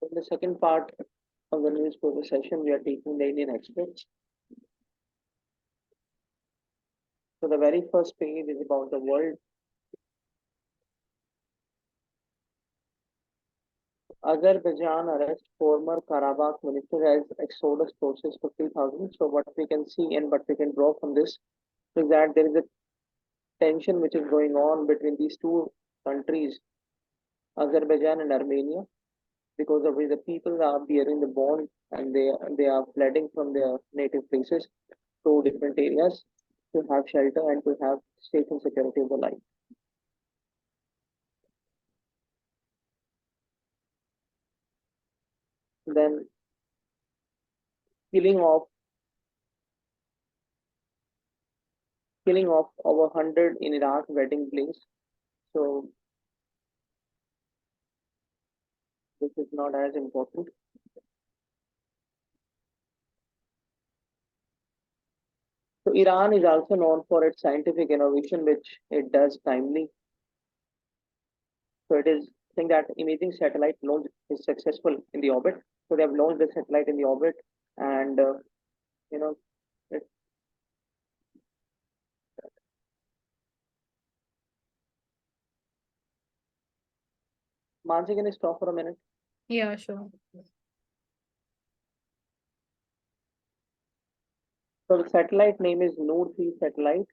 In the second part of the newspaper session, we are taking the Indian experts. So the very first page is about the world. Azerbaijan arrests former Karabakh minister as exodus process 50,000. So what we can see and what we can draw from this is that there is a tension which is going on between these two countries, Azerbaijan and Armenia, because of which the people are bearing the bond and they are flooding from their native places to different areas to have shelter and to have safe and security of the life. Then killing of over 100 in Iraq wedding place. So this is not as important. So Iran is also known for its scientific innovation, which it does timely. So it is saying that imaging satellite launch is successful in the orbit. So they have launched the satellite in the orbit, and it, Mansi, can you stop for a minute? Yeah, sure. So the satellite name is Noor 3 satellite,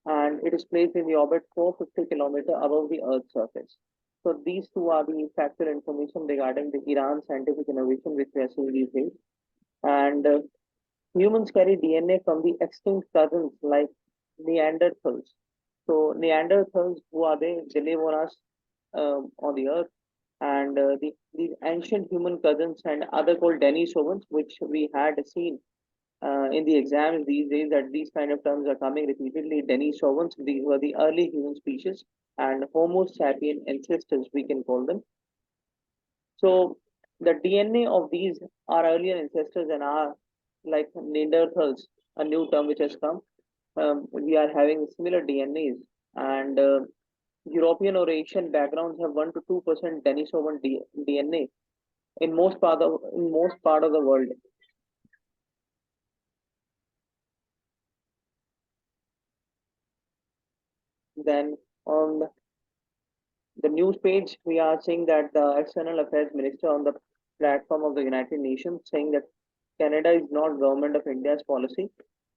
and it is placed in the orbit 450 kilometers above the Earth's surface. So these two are the factual information regarding the Iran scientific innovation which we are seeing these days. And humans carry DNA from the extinct cousins like Neanderthals. So Neanderthals, who are they? They live on us on the Earth, and these ancient human cousins and other called Denisovans, which we had seen in the exams these days, that these kind of terms are coming repeatedly. Denisovans, these were the early human species, and Homo sapien ancestors, we can call them. So the DNA of these are earlier ancestors and are like Neanderthals, a new term which has come. We are having similar DNAs, and European or Asian backgrounds have 1 to 2% Denisovan DNA in most part of the world. Then on the news page, we are seeing that the External Affairs Minister on the platform of the United Nations saying that Canada is not government of India's policy.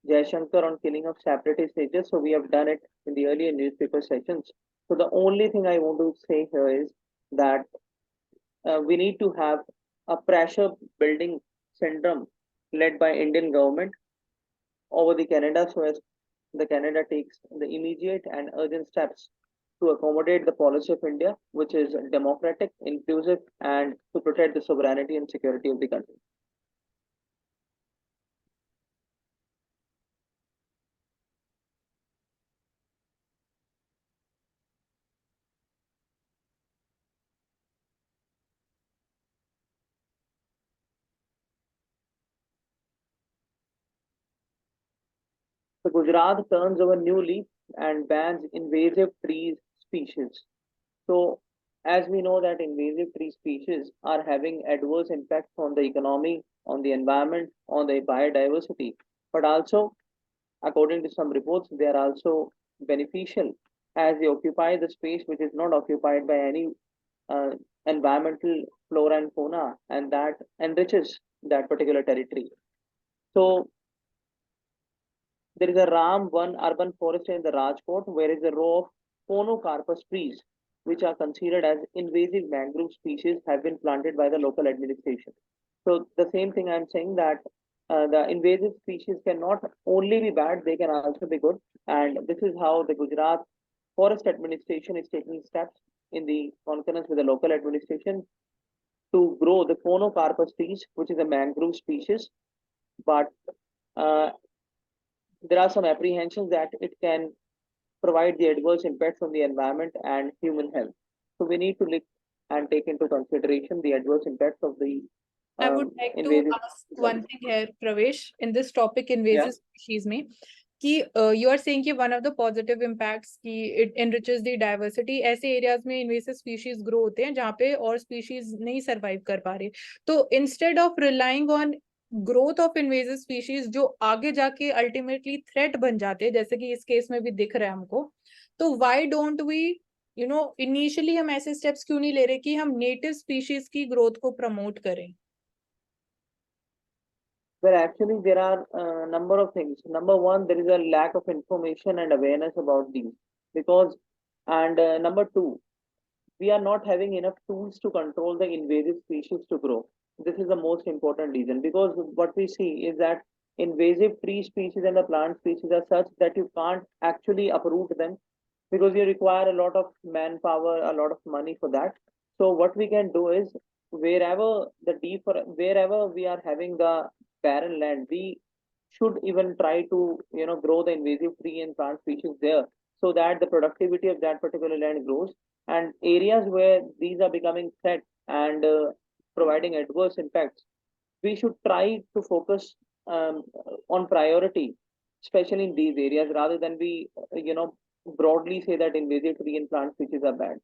Jaishankar on killing of separatist agents. So we have done it in the earlier newspaper sessions. So the only thing I want to say here is that we need to have a pressure building syndrome led by Indian government over the Canada, so as the Canada takes the immediate and urgent steps to accommodate the policy of India, which is democratic, inclusive, and to protect the sovereignty and security of the country. So Gujarat turns over new leaf and bans invasive trees species. So as we know that invasive tree species are having adverse impacts on the economy, on the environment, on the biodiversity, but also according to some reports, they are also beneficial as they occupy the space which is not occupied by any uh, environmental flora and fauna, and that enriches that particular territory. So there is a Ram 1 urban forest in the Rajkot, where is a row of Phonocarpus trees, which are considered as invasive mangrove species, have been planted by the local administration. So the same thing I'm saying, that the invasive species cannot only be bad, they can also be good. And this is how the Gujarat Forest Administration is taking steps in the concurrence with the local administration to grow the Phonocarpus trees, which is a mangrove species. But uh, there are some apprehensions that it can provide the adverse impacts on the environment and human health. So we need to look and take into consideration the adverse impacts of the I would like to invasive. ask one thing here, Pravesh, in this topic, Yeah. invasive species. कि you are saying कि one of the positive impacts कि it enriches the diversity, ऐसे areas में invasive species grow होते हैं जहाँ पे और स्पीशीज नहीं सरवाइव कर पा रहे। तो instead of relying on growth of invasive species जो आगे जाके अल्टीमेटली थ्रेट बन जाते हैं, जैसे कि इस केस में भी दिख रहा है हमको, तो व्हाई डोंट वी इनिशियली हम ऐसे स्टेप्स क्यों नहीं ले रहे कि हम नेटिव स्पीशीज की ग्रोथ को प्रमोट करें? Well, actually, there are a number of things. Number one, there is a lack of information and awareness about these. Because, and number two, we are not having enough tools to control the invasive species to grow. This is the most important reason, because what we see is that invasive tree species and the plant species are such that you can't actually uproot them, because you require a lot of manpower, a lot of money for that. So what we can do is, wherever we are having the barren land, we should even try to grow the invasive tree and plant species there, so that the productivity of that particular land grows. And areas where these are becoming threat and providing adverse impacts, we should try to focus on priority, especially in these areas, rather than we broadly say that invasive tree and plant species are bad.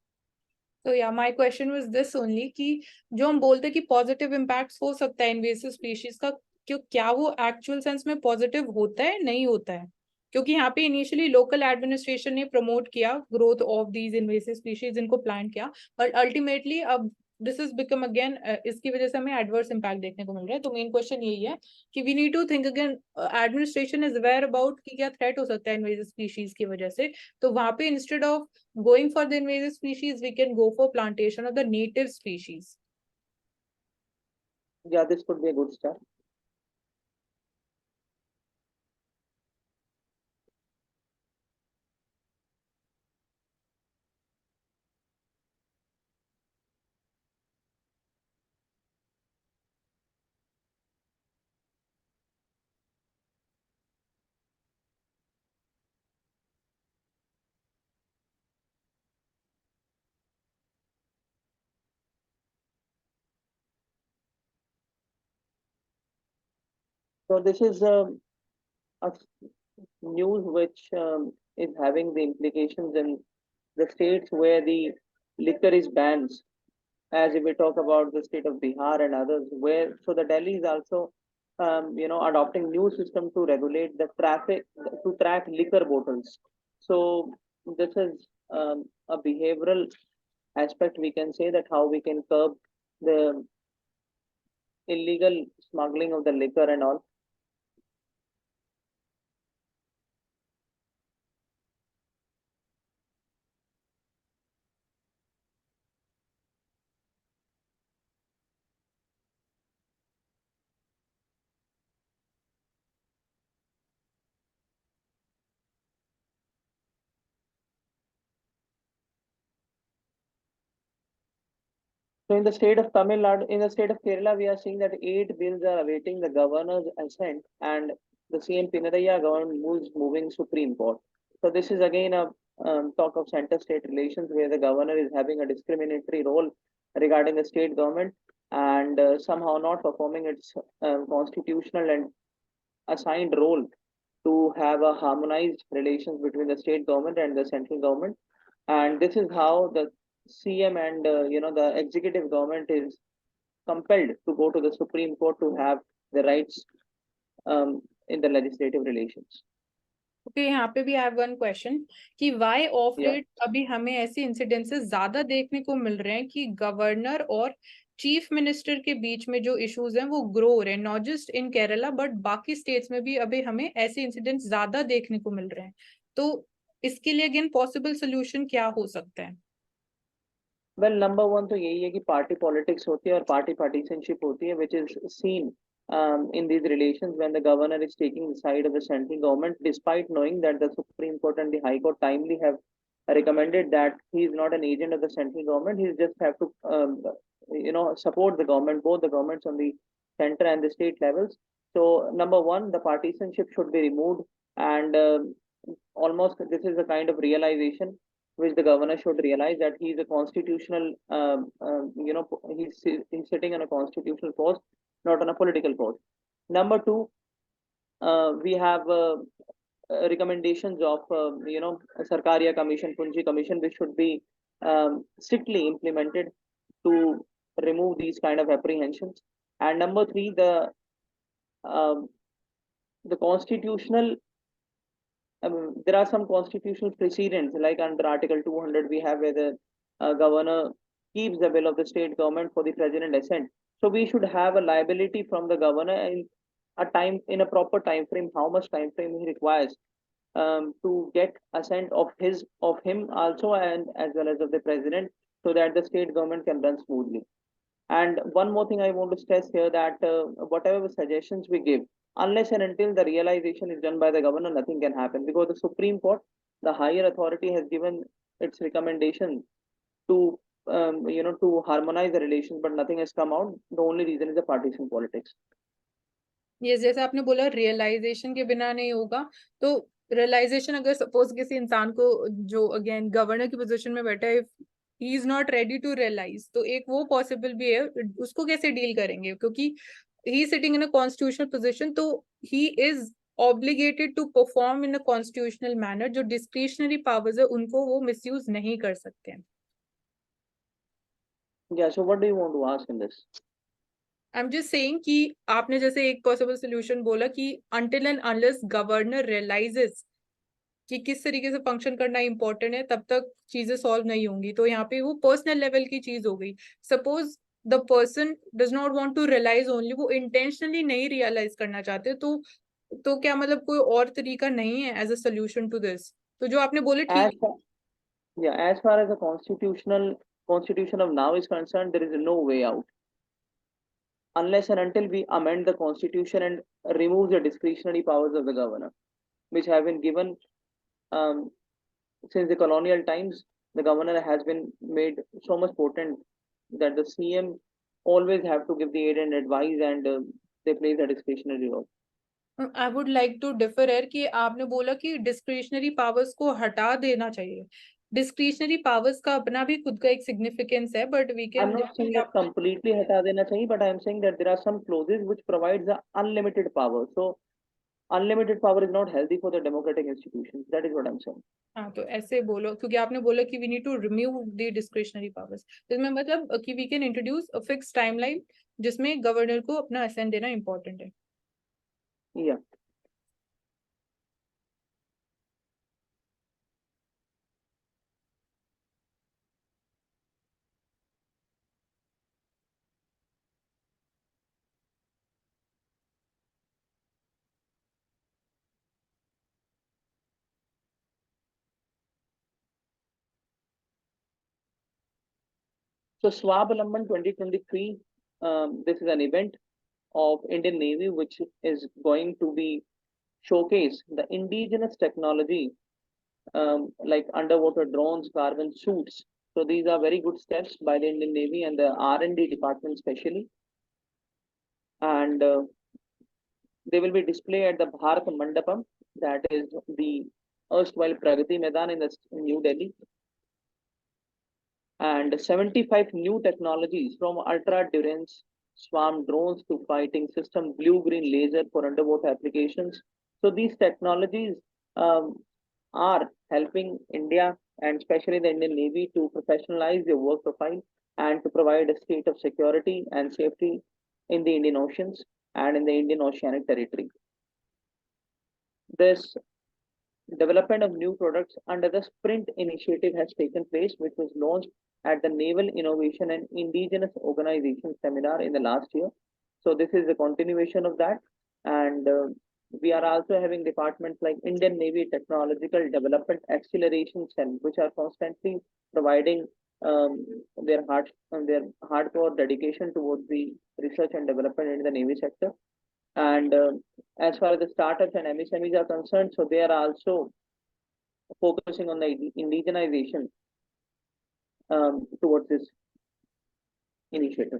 तो या my question was this only कि जो हम बोलते हैं कि positive impacts हो सकता है इन्वेसिव स्पीशीज का, क्यों क्या वो एक्चुअल सेंस में पॉजिटिव होता है, नहीं होता है? क्योंकि यहाँ पे इनिशियली लोकल एडमिनिस्ट्रेशन ने प्रमोट किया growth of these invasive species, इनको प्लांट किया, बट अल्टीमेटली अब दिस इज बिकम अगेन, इसकी वजह से हमें एडवर्स इम्पैक्ट देखने को मिल रहा है। तो मेन क्वेश्चन यही है कि we need to think again, administration is aware about कि क्या थ्रेट हो सकता है इन्वेसिव स्पीशीज की वजह से, तो वहां पे instead of going for the invasive species, we can go for plantation of the native species. Yeah, this could be a good start. So this is a news which is having the implications in the states where the liquor is banned, as if we talk about the state of Bihar and others, where so the Delhi is also adopting new system to regulate the traffic, to track liquor bottles. So this is a behavioral aspect, we can say, that how we can curb the illegal smuggling of the liquor and all. So in the state of Tamil Nadu, in the state of Kerala, we are seeing that 8 bills are awaiting the governor's assent, and the CM Pinaraya government moves moving Supreme Court. So this is again a talk of center-state relations, where the governor is having a discriminatory role regarding the state government, and somehow not performing its constitutional and assigned role to have a harmonized relations between the state government and the central government. And this is how the CM and the executive government is compelled to go to the Supreme Court to have the rights in the legislative relations. Okay, यहाँ पे भी I have one question कि why of Yeah. Late अभी हमें ऐसे incidences ज्यादा देखने को मिल रहे हैं कि गवर्नर और चीफ मिनिस्टर के बीच में जो इश्यूज हैं वो ग्रो हो रहे हैं, not just in Kerala but बाकी स्टेट्स में भी अभी हमें ऐसे इंसिडेंट्स ज्यादा देखने को मिल रहे हैं। तो इसके लिए अगेन पॉसिबल सोल्यूशन क्या हो सकता है? वेल, नंबर वन तो यही है कि पार्टी पॉलिटिक्स होती है और पार्टी पार्टीशनशिप होती है, which is seen in these relations when the governor is taking the side of the central government, despite knowing that the Supreme Court and the High Court timely have recommended that he is not an agent of the central government. He just have to support the government, both the governments on the center and the state levels. So number one, the partisanship should be removed, and almost this is a kind of realization which the governor should realize, that he is a constitutional, he's sitting on a constitutional post, not on a political post. Number two, we have recommendations of Sarkariya Commission, Punji Commission, which should be strictly implemented to remove these kind of apprehensions. And number three, um, the constitutional there are some constitutional precedents, like under Article 200, we have where the governor keeps the will of the state government for the president assent. So we should have a liability from the governor in a proper time frame, how much time frame he requires to get assent of him also, and as well as of the president, so that the state government can run smoothly. And one more thing I want to stress here, that whatever suggestions we give, unless and until the realization is done by the governor, nothing can happen, because the Supreme Court, the higher authority, has given its recommendation to to harmonize the relations, but nothing has come out. The only reason is the partisan politics. ये जैसे आपने बोला realisation के बिना नहीं होगा, तो realisation अगर सपोज किसी इंसान को जो अगेन गवर्नर की पोजीशन में बैठा है, he is not ready to realise, तो एक वो पॉसिबल भी है, उसको कैसे डील करेंगे? क्योंकि he sitting in a constitutional position, तो he is obligated to perform in a constitutional manner. जो डिस्क्रिशनरी पावर्स है उनको वो मिसयूज नहीं कर सकते हैं। Yeah, so what do you want to ask in this? I am just saying कि आपने जैसे एक पॉसिबल सोल्यूशन बोला कि until and unless governor realises कि किस तरीके से फंक्शन करना इंपॉर्टेंट है, तब तक चीजें सॉल्व नहीं होंगी। तो यहाँ पे वो पर्सनल लेवल की चीज हो गई। Suppose the person does not want to realise only, वो इंटेंशनली नहीं रियलाइज करना चाहते, तो क्या मतलब कोई और तरीका नहीं है as a solution to this? तो जो आपने बोले As ठीक। far, yeah, as far as the constitution of now is concerned, there is no way out unless and until we amend the constitution and remove the discretionary powers of the governor, which have been given um, since the colonial times. The governor has been made so much potent that the CM always have to give the aid and advice, and they play the discretionary role. I would like to differ है कि आपने बोला कि discretionary powers को हटा देना चाहिए। Discretionary powers का अपना भी खुद का एक सिग्निफिकेंस है, but we I'm can not saying that completely हटा देना चाहिए, but I am saying that there are some clauses which provides the unlimited power. So unlimited power is not healthy for the democratic institutions. That is what I'm saying. हाँ, तो ऐसे बोलो, क्योंकि आपने बोला कि we need to remove the discretionary powers, इसमें मतलब कि we can introduce a fix timeline जिसमें गवर्नर को अपना असेंट देना इंपॉर्टेंट है। Yeah. So Swabalamban 2023, this is an event of Indian Navy which is going to be showcase the indigenous technology, like underwater drones, carbon suits. So these are very good steps by the Indian Navy and the R&D department especially. And they will be displayed at the Bharat Mandapam, that is the erstwhile Pragati Maidan in New Delhi. And 75 new technologies, from ultra durance swarm drones to fighting system blue green laser for underwater applications. So these technologies are helping India and especially the Indian Navy to professionalize their work profile and to provide a state of security and safety in the Indian Oceans and in the Indian Oceanic Territory. This development of new products under the Sprint initiative has taken place, which was launched at the Naval Innovation and Indigenous Organization Seminar in the last year. So this is a continuation of that. And we are also having departments like Indian Navy Technological Development Acceleration Cell, which are constantly providing their hardcore dedication towards the research and development in the Navy sector. And as far as the startups and MSMEs are concerned, so they are also focusing on the indigenization towards this initiative.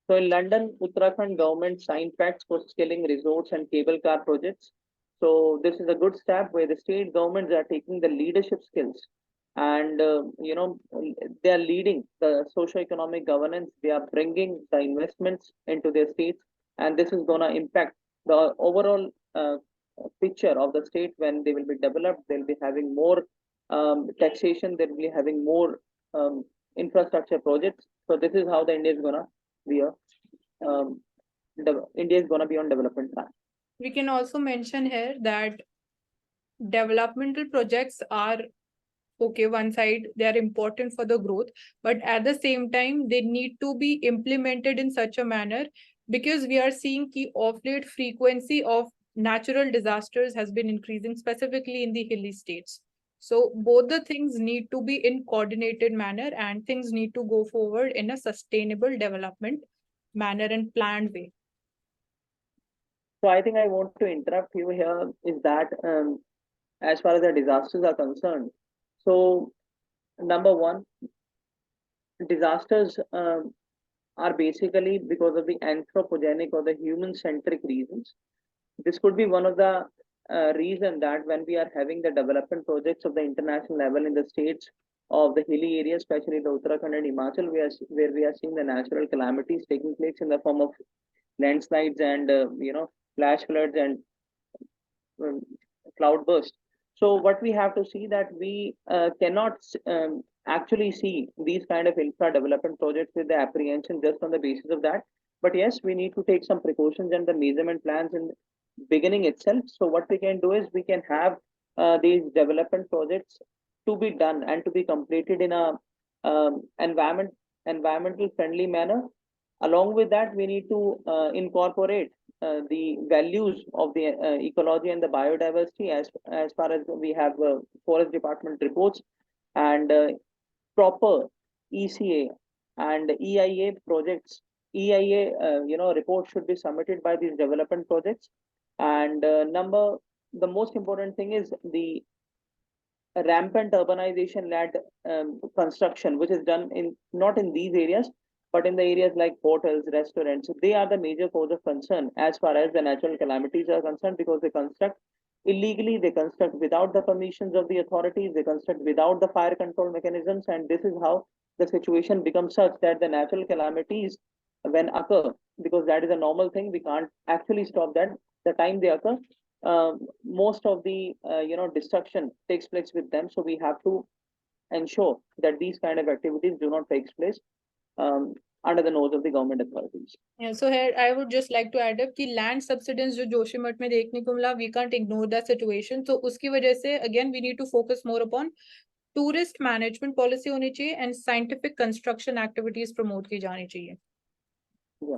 So in London, Uttarakhand government signed pacts for scaling resorts and cable car projects. So this is a good step where the state governments are taking the leadership skills, and they are leading the socio-economic governance. They are bringing the investments into their states, and this is going to impact the overall picture of the state. When they will be developed, they'll be having more taxation. They'll be having more infrastructure projects. So this is how the India is going to be a India is going to be on development track. We can also mention here that developmental projects are okay, one side they are important for the growth, but at the same time they need to be implemented in such a manner, because we are seeing ki of late frequency of natural disasters has been increasing, specifically in the hilly states. So both the things need to be in coordinated manner, and things need to go forward in a sustainable development manner and planned way. So I think I want to interrupt you here is that as far as the disasters are concerned, so number one, disasters are basically because of the anthropogenic or the human-centric reasons. This could be one of the reason that when we are having the development projects of the international level in the states of the hilly areas, especially the Uttarakhand and Himachal, where we are seeing the natural calamities taking place in the form of landslides and flash floods and um, cloudburst. So what we have to see that we cannot actually see these kind of infra development projects with the apprehension just on the basis of that. But yes, we need to take some precautions and the measurement plans in beginning itself. So what we can do is we can have these development projects to be done and to be completed in a environmental friendly manner. Along with that, we need to incorporate the values of the ecology and the biodiversity as far as we have forest department reports and proper ECA and EIA projects. EIA reports should be submitted by these development projects. And the most important thing is the rampant urbanization led construction, which is done in not in these areas, but in the areas like hotels, restaurants. They are the major cause of concern as far as the natural calamities are concerned, because they construct illegally, they construct without the permissions of the authorities, they construct without the fire control mechanisms, and this is how the situation becomes such that the natural calamities when occur, because that is a normal thing, we can't actually stop that. The time they occur, most of the destruction takes place with them. So we have to ensure that these kind of activities do not take place um, under the nose of the government authorities. Yeah, so here I would just like to add up कि land subsidence जो जोशीमठ में देखने को मिला, we can't ignore that situation. So उसकी वजह से again we need to focus more upon tourist management policy होनी चाहिए and scientific construction activities promote की जानी चाहिए. Yeah.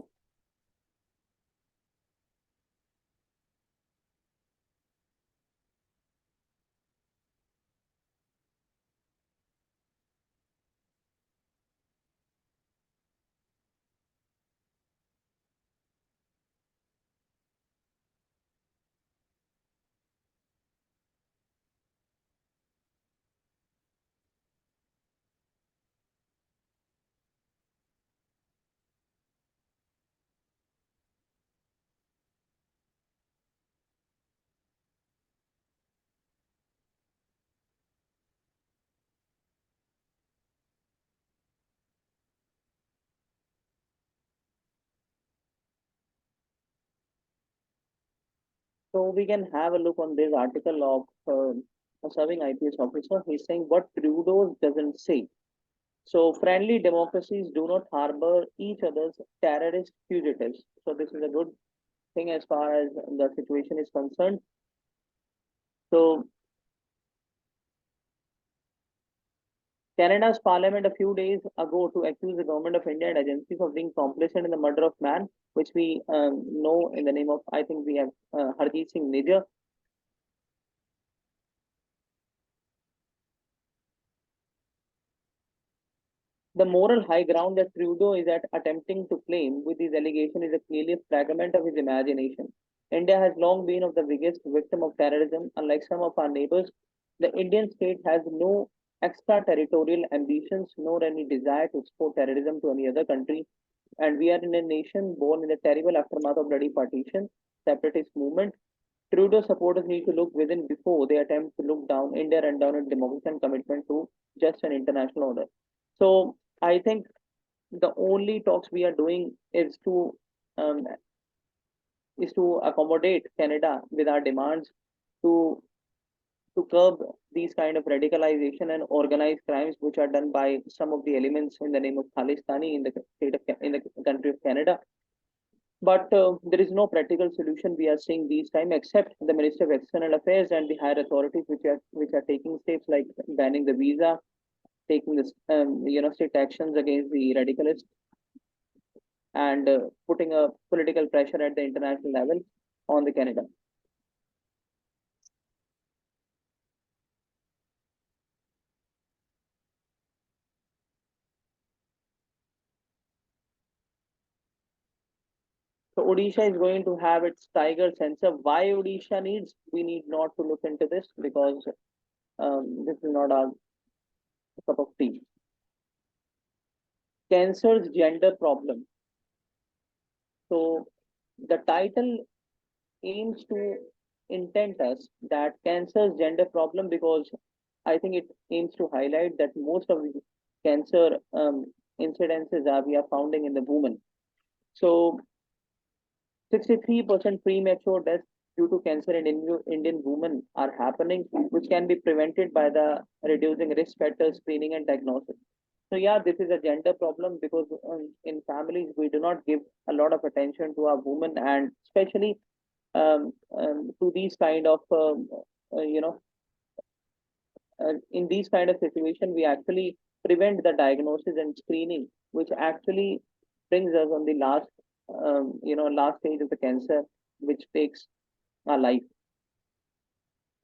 So we can have a look on this article of a serving IPS officer. He's saying what Trudeau doesn't say. So friendly democracies do not harbor each other's terrorist fugitives. So this is a good thing as far as the situation is concerned. So Canada's parliament a few days ago to accuse the government of India and agencies of being complicit in the murder of man, which we know in the name of, I think we have Harjeet Singh Nijjar. The moral high ground that Trudeau is at attempting to claim with his allegation is a clearly fragment of his imagination. India has long been of the biggest victim of terrorism. Unlike some of our neighbors, the Indian state has no extraterritorial ambitions nor any desire to export terrorism to any other country. And we are in a nation born in the terrible aftermath of bloody partition, separatist movement. Trudeau supporters need to look within before they attempt to look down India and down its democracy and commitment to just an international order. So I think the only talks we are doing um, is to accommodate Canada with our demands to curb these kind of radicalization and organized crimes which are done by some of the elements in the name of Khalistani in the in the country of Canada. But there is no practical solution we are seeing these time except the Minister of External Affairs and the higher authorities which are taking steps like banning the visa, taking this strict actions against the radicalists, and putting a political pressure at the international level on the Canada. So Odisha is going to have its tiger sensor. Why Odisha needs? We need not to look into this because this is not our cup of tea. Cancer's gender problem. So the title aims to intent us that cancer's gender problem because I think it aims to highlight that most of the cancer incidences we are finding in the women. So 63% premature deaths due to cancer in Indian women are happening, which can be prevented by the reducing risk factors, screening, and diagnosis. So yeah, this is a gender problem because in families we do not give a lot of attention to our women and especially to these kind of in these kind of situation we actually prevent the diagnosis and screening, which actually brings us on the last stage of the cancer, which takes our life.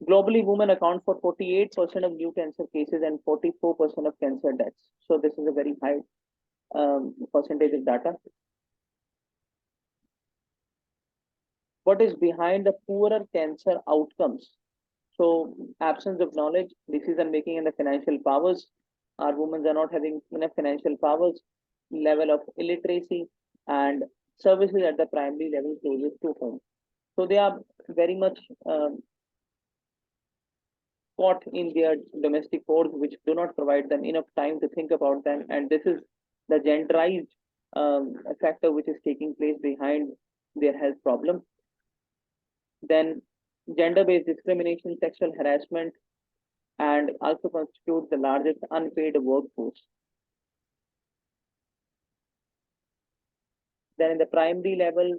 Globally, women account for 48% of new cancer cases and 44% of cancer deaths. So this is a very high percentage of data. What is behind the poorer cancer outcomes? So absence of knowledge, decision making, and the financial powers. Our women are not having enough financial powers, level of illiteracy, and services at the primary level closest to home. So they are very much caught in their domestic codes, which do not provide them enough time to think about them. And this is the genderized factor which is taking place behind their health problem. Then gender-based discrimination, sexual harassment, and also constitute the largest unpaid workforce. Then in the primary level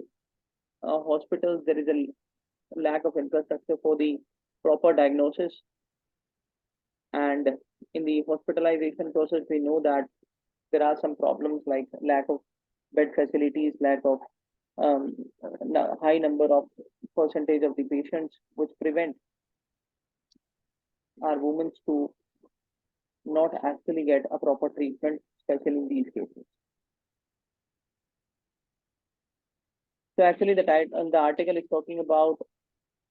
hospitals, there is a lack of infrastructure for the proper diagnosis. And in the hospitalization process, we know that there are some problems like lack of bed facilities, lack of high number of percentage of the patients, which prevent our women to not actually get a proper treatment, especially in these cases. So actually the article is talking about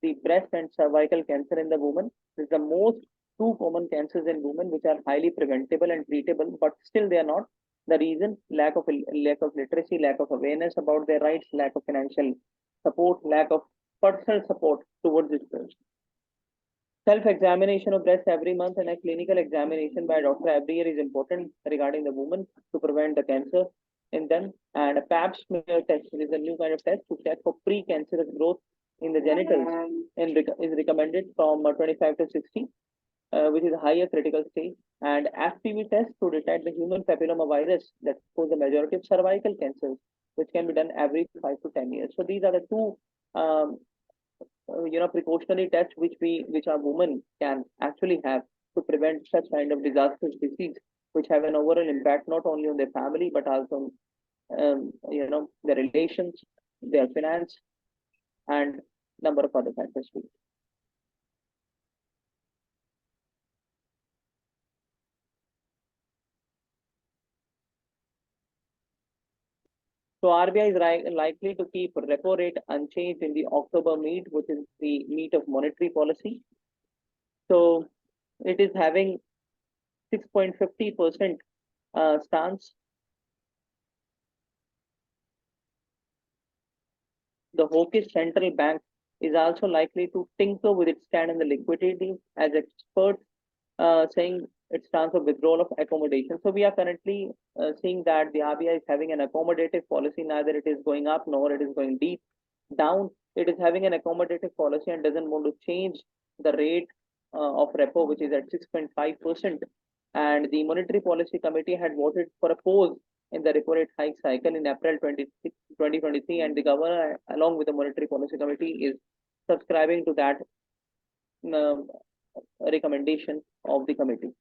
the breast and cervical cancer in the woman. This is the most two common cancers in women which are highly preventable and treatable, but still they are not. The reason lack of literacy, lack of awareness about their rights, lack of financial support, lack of personal support towards this person. Self-examination of breast every month and a clinical examination by a doctor every year is important regarding the woman to prevent the cancer in them. And a pap smear test is a new kind of test to check for pre-cancerous growth in the genitals and is recommended from 25 to 60, which is a higher critical stage. And FPV test to detect the human papilloma virus that causes the majority of cervical cancers, which can be done every 5 to 10 years. So these are the two precautionary tests which our women can actually have to prevent such kind of disastrous disease, which have an overall impact not only on their family but also their relations, their finance, and number of other factors too. So RBI is likely to keep repo rate unchanged in the October meet, which is the meet of monetary policy. So it is having 6.50% stance. The hawkish central bank is also likely to tinker with its stand in the liquidity, as experts saying it stands for withdrawal of accommodation. So we are currently seeing that the RBI is having an accommodative policy. Neither it is going up nor it is going deep down. It is having an accommodative policy and doesn't want to change the rate of repo, which is at 6.5%. And the Monetary Policy Committee had voted for a pause in the repo rate hike cycle in April 2023, and the governor, along with the Monetary Policy Committee, is subscribing to that uh, recommendation of the committee.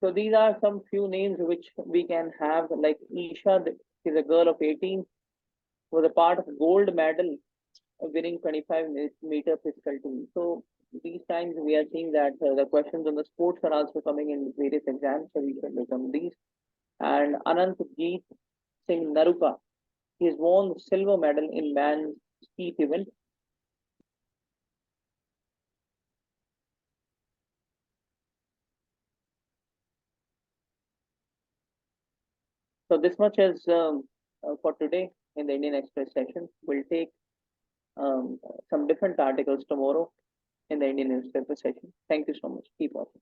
So these are some few names which we can have, like Isha is a girl of 18, was a part of gold medal winning 25-meter pistol team. So these times we are seeing that the questions on the sports are also coming in various exams, so we should look on these. And Anantjeet Singh Naruka, he has won silver medal in men's skeet event. So this much is for today in the Indian Express session. We'll take some different articles tomorrow in the Indian newspaper session. Thank you so much. Keep watching.